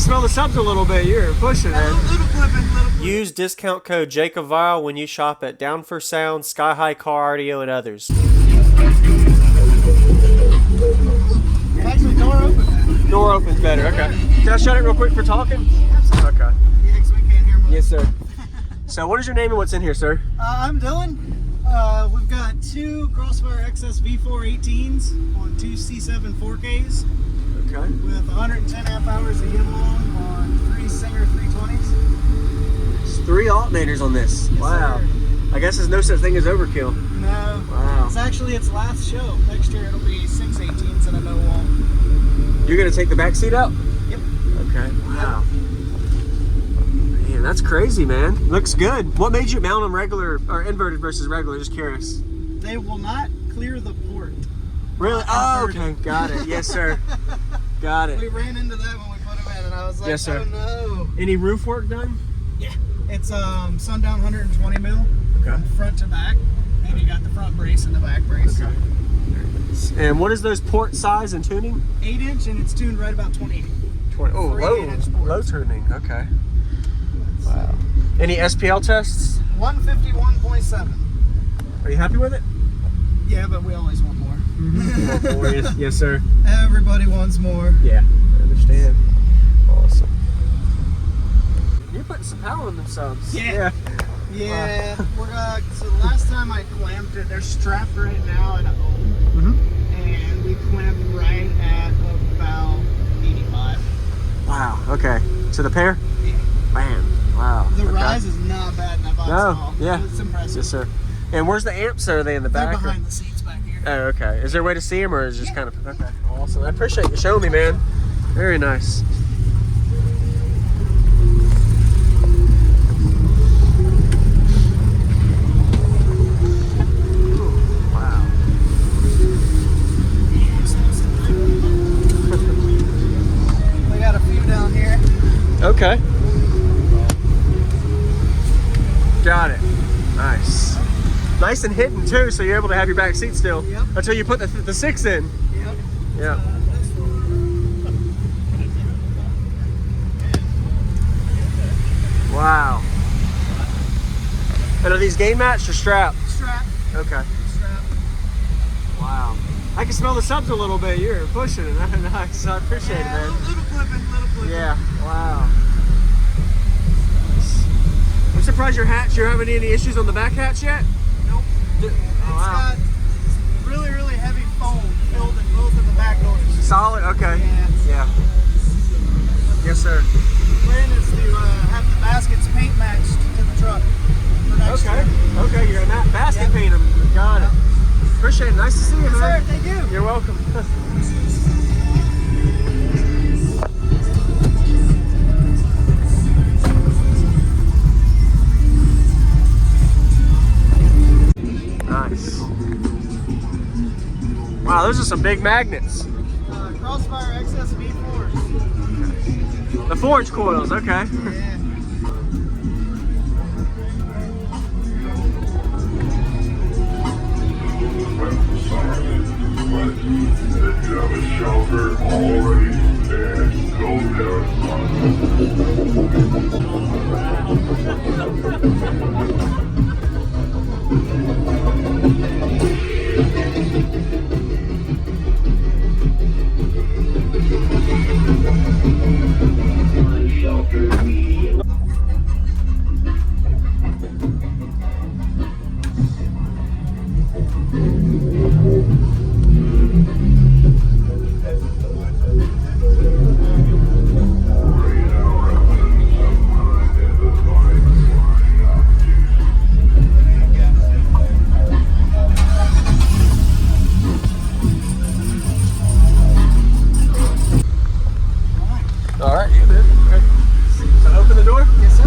smell the subs a little bit. You're pushing it. Little clipping. Use discount code JacobViral when you shop at Down for Sound, SkyHigh Car Audio, and others. Actually, door open. Door opens better. Okay. Can I shut it real quick for talking? Absolutely. Okay. Yeah, so we can't hear much. Yes, sir. So, what is your name and what's in here, sir? I'm Dylan. We've got two Crossfire XS V4 18s on two C7 4Ks. Okay. With 110 amp hours of long on three Singer 320s. There's 3 alternators on this. Yes, wow. Sir. I guess there's no such thing as overkill. No. Wow. It's actually its last show. Next year it'll be 6 18s and a no wall. You're gonna take the back seat out? Yep. Okay. Wow. Man, that's crazy, man. Looks good. What made you mount them regular or inverted versus regular? Just curious. They will not clear the port. Really? Oh, okay. Got it. Yes, sir. Got it. We ran into that when we put them in, and I was like, yes, sir. Oh no. Any roof work done? Yeah. It's sundown 120 mil. Okay. Front to back, and you got the front brace and the back brace. Okay. And what is those port size and tuning? 8-inch, and it's tuned right about 20. 20. Oh, low tuning. Okay. Wow. Any SPL tests? 151.7. Are you happy with it? Yeah, but we always want more. Yes, sir. Everybody wants more. Yeah, I understand. Awesome. You're putting some power on them subs. Yeah. We're so the last time I clamped it, they're strapped right now at home, and we clamped right at about 85. Wow. Okay. To the pair? Yeah. Man. Wow. The rise is not bad in that box at all. Yeah. It's impressive. Yes, sir. And where's the amps? Are they in the They're back? behind the seats back here. Oh, okay. Is there a way to see them, or is it just kind of... Okay. Awesome. I appreciate you showing me, man. Very nice. We got a few down here. Okay. Got it. Nice. Nice and hidden too, so you're able to have your back seat still. Yep. Until you put the 6 in. Yep. Yeah. Wow. And are these game matched or strapped? Strap. Okay. Strap. Wow. I can smell the subs a little bit. You're pushing it. Nice. I appreciate it, man. Little clipping. Yeah. Wow. I'm surprised your hatch. You're having any issues on the back hatch yet? Nope. Oh, wow. It's got really heavy foam filled in both of the back doors. Solid. Okay. Yeah. Yes, sir. The plan is to have the baskets paint matched to the truck for next year. Okay. You're gonna basket paint them. Got it. Appreciate it. Nice to see you, Yes, man. sir. Thank you. You're welcome. Nice. Wow, those are some big magnets. Crossfire XS V4s. The forge coils, okay. Yeah. You have a shelter already and go All right, yeah, man. Okay. So open the door? Yes, sir.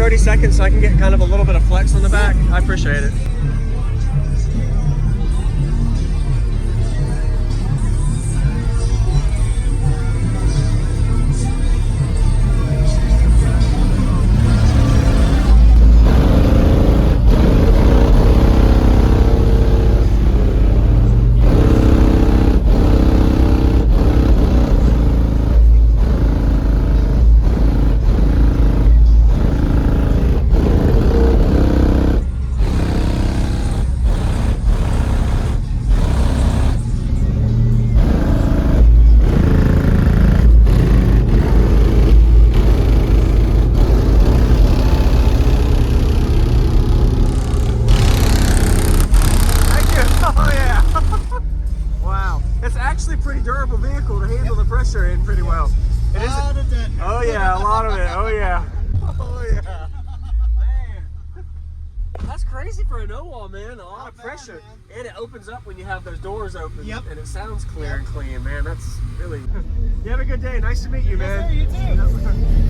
30 seconds so I can get kind of a little bit of flex on the back? I appreciate it. Pretty durable vehicle to handle the pressure in pretty well. It is. Oh yeah, a lot of it. Oh yeah. Oh yeah. Man, that's crazy for a no-wall, man. A lot of pressure, and it opens up when you have those doors open. Yep. And it sounds clear and clean, man. That's really. You have a good day. Nice to meet you, man. Yes, sir, you too.